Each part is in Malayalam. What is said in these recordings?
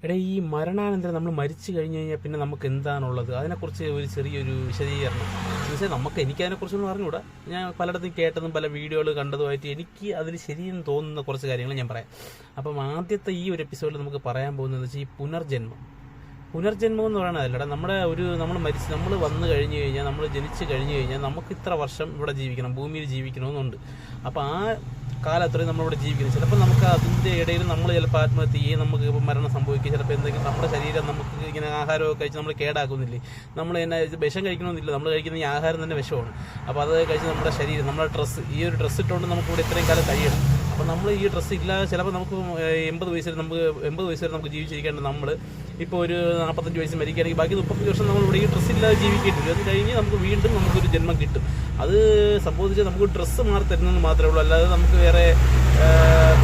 എടാ, ഈ മരണാനന്തരം നമ്മൾ മരിച്ചു കഴിഞ്ഞ് കഴിഞ്ഞാൽ പിന്നെ നമുക്ക് എന്താണുള്ളത്, അതിനെക്കുറിച്ച് ഒരു ചെറിയൊരു വിശദീകരണം. എന്നുവെച്ചാൽ എനിക്കതിനെക്കുറിച്ചൊന്നും അറിഞ്ഞുകൂടാ. ഞാൻ പലയിടത്തും കേട്ടതും പല വീഡിയോകൾ കണ്ടതുമായിട്ട് എനിക്ക് അതിൽ ശരിയെന്ന് തോന്നുന്ന കുറച്ച് കാര്യങ്ങൾ ഞാൻ പറയാം. അപ്പം ആദ്യത്തെ ഈ ഒരു എപ്പിസോഡിൽ നമുക്ക് പറയാൻ പോകുന്നത് വെച്ചാൽ ഈ പുനർജന്മം എന്ന് പറയുന്നതല്ലടാ. നമ്മൾ വന്നു കഴിഞ്ഞു കഴിഞ്ഞാൽ, നമ്മൾ ജനിച്ചു കഴിഞ്ഞു കഴിഞ്ഞാൽ നമുക്ക് ഇത്ര വർഷം ഇവിടെ ജീവിക്കണം, ഭൂമിയിൽ ജീവിക്കണമെന്നുണ്ട്. അപ്പോൾ ആ കാലം അത്രയും നമ്മളിവിടെ ജീവിക്കണം. ചിലപ്പോൾ നമുക്ക് അതിൻ്റെ ഇടയിൽ നമ്മൾ ചിലപ്പോൾ ആത്മഹത്യ ചെയ്യും, നമുക്ക് മരണം സംഭവിക്കുക. ചിലപ്പോൾ എന്തെങ്കിലും നമ്മുടെ ശരീരം നമുക്ക് ഇങ്ങനെ ആഹാരമൊക്കെ കഴിച്ച് നമ്മൾ കേടാക്കുന്നില്ലേ. നമ്മൾ തന്നെ വിഷം കഴിക്കണമെന്നില്ല, നമ്മൾ കഴിക്കുന്ന ഈ ആഹാരം തന്നെ വിഷമാണ്. അപ്പോൾ അത് കഴിച്ച് നമ്മുടെ ശരീരം, നമ്മുടെ ഡ്രസ്സ്, ഈ ഒരു ഡ്രസ്സ് ഇട്ടുകൊണ്ട് നമുക്കിവിടെ ഇത്രയും കാലം കഴിയണം. അപ്പോൾ നമ്മൾ ഈ ഡ്രസ്സ് ഇല്ലാതെ ചിലപ്പോൾ നമുക്ക് 80 വയസ്സ് വരെ നമുക്ക് ജീവിച്ചിരിക്കേണ്ട നമ്മൾ ഇപ്പോൾ ഒരു 45 വയസ്സ് മരിക്കുകയാണെങ്കിൽ ബാക്കി 35 വർഷം നമ്മളിവിടെ ഈ ഡ്രസ്സ് ഇല്ലാതെ ജീവിക്കേണ്ടി വരും. അത് കഴിഞ്ഞ് നമുക്ക് വീണ്ടും നമുക്കൊരു ജന്മം കിട്ടും. അത് സംഭവിച്ചാൽ നമുക്ക് ഡ്രസ്സ് മാറി തരുന്നത് മാത്രമേ ഉള്ളൂ, അല്ലാതെ നമുക്ക് വേറെ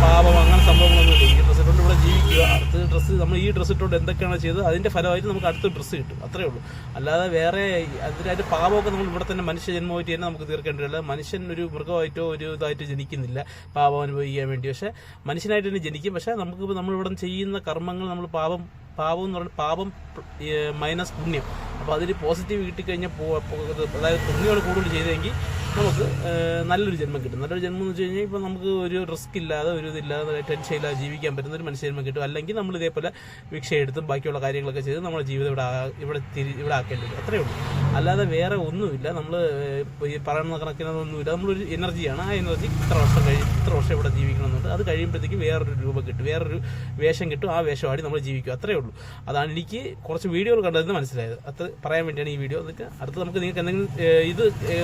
പാപം അങ്ങനെ സംഭവങ്ങളൊന്നുമില്ല. ഈ ഡ്രസ്സ് ഇട്ടുകൊണ്ട് ഇവിടെ ജീവിക്കുക, അടുത്ത ഡ്രസ്സ് നമ്മൾ ഈ ഡ്രസ്സ് ഇട്ടുകൊണ്ട് എന്തൊക്കെയാണ് ചെയ്തത് അതിൻ്റെ ഫലമായിട്ട് നമുക്ക് അടുത്ത ഡ്രസ്സ് കിട്ടും, അത്രേ ഉള്ളൂ. അല്ലാതെ വേറെ അതിൻ്റെ പാപമൊക്കെ നമ്മൾ ഇവിടെ തന്നെ മനുഷ്യജന്മമായിട്ട് തന്നെ നമുക്ക് തീർക്കേണ്ടി വരില്ല. മനുഷ്യൻ ഒരു മൃഗമായിട്ടോ ഒരു ഇതായിട്ട് ജനിക്കുന്നില്ല പാപം അനുഭവിക്കാൻ വേണ്ടി. പക്ഷേ മനുഷ്യനായിട്ട് തന്നെ ജനിക്കും. പക്ഷേ നമുക്കിപ്പോൾ നമ്മളിവിടെ ചെയ്യുന്ന കർമ്മങ്ങൾ നമ്മൾ പാപം എന്ന് പറഞ്ഞാൽ പാപം മൈനസ് പുണ്യം. അപ്പോൾ അതിൽ പോസിറ്റീവ് കിട്ടിക്കഴിഞ്ഞാൽ അതായത് പുണ്യമാണ് കൂടുതൽ ചെയ്തതെങ്കിൽ നമുക്ക് നല്ലൊരു ജന്മം കിട്ടും. നല്ലൊരു ജന്മം എന്ന് വെച്ച് കഴിഞ്ഞാൽ ഇപ്പോൾ നമുക്ക് ഒരു റിസ്ക് ഇല്ലാതെ, ഒരു ഇതില്ലാതെ, ടെൻഷൻ ഇല്ലാതെ ജീവിക്കാൻ പറ്റുന്ന ഒരു മനുഷ്യജന്മം കിട്ടും. അല്ലെങ്കിൽ നമ്മൾ ഇതേപോലെ ഭിക്ഷയെടുത്തും ബാക്കിയുള്ള കാര്യങ്ങളൊക്കെ ചെയ്ത് നമ്മുടെ ജീവിതം ഇവിടെ ആക്കേണ്ടി വരും, അത്രയേ ഉള്ളൂ. അല്ലാതെ വേറെ ഒന്നുമില്ല. നമ്മൾ ഈ പറയുന്ന കണക്കിനൊന്നുമില്ല. നമ്മളൊരു എനർജിയാണ്. ആ എനർജി ഇത്ര വർഷം ഇവിടെ ജീവിക്കണമെന്നുണ്ട്. അത് കഴിയുമ്പോഴത്തേക്ക് വേറൊരു രൂപം കിട്ടും, വേറൊരു വേഷം കിട്ടും. ആ വേഷമാടി നമ്മൾ ജീവിക്കും, അത്രയേ ഉള്ളൂ. അതാണ് എനിക്ക് കുറച്ച് വീഡിയോകൾ കണ്ടതെന്ന് മനസ്സിലായത്. അത് പറയാൻ വേണ്ടിയാണ് ഈ വീഡിയോ. അതൊക്കെ അടുത്ത് നമുക്ക് നിങ്ങൾക്ക് എന്തെങ്കിലും ഇത്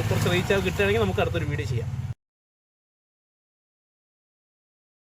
കുറച്ച് റീച്ച് കിട്ടുകയാണെങ്കിൽ നമുക്ക് അടുത്തൊരു വീഡിയോ ചെയ്യാം.